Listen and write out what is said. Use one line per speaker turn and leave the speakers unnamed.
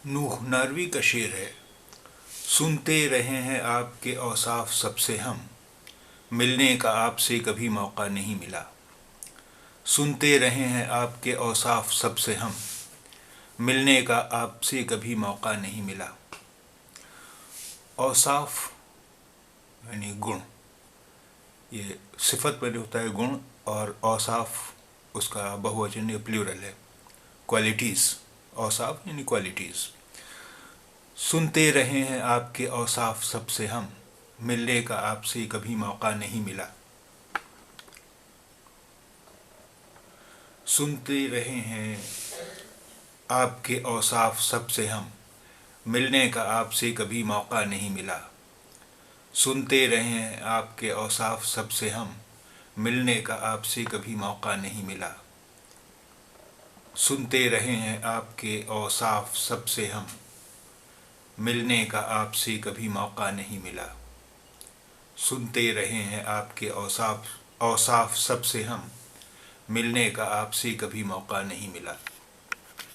नूह नारवी का शेर है। सुनते रहे हैं आपके औसाफ सबसे हम, मिलने का आपसे कभी मौका नहीं मिला। सुनते रहे हैं आपके औसाफ सबसे हम, मिलने का आपसे कभी मौका नहीं मिला। औसाफ यानी गुण, ये सिफत में होता है गुण, और औसाफ उसका बहुवचन या प्लूरल है, क्वालिटीज़। औसाफ यानी क्वालिटीज़। सुनते रहे हैं आपके औसाफ सबसे हम, मिलने का आपसे कभी मौका नहीं मिला। सुनते रहे हैं आपके औसाफ सबसे हम, मिलने का आपसे कभी मौका नहीं मिला। सुनते रहे हैं आपके औसाफ सबसे हम, मिलने का आपसे कभी मौका नहीं मिला। सुनते रहे हैं आपके औसाफ सबसे हम, मिलने का आपसे कभी मौका नहीं मिला। सुनते रहे हैं आपके औसाफ सबसे हम, मिलने का आपसे कभी मौका नहीं मिला।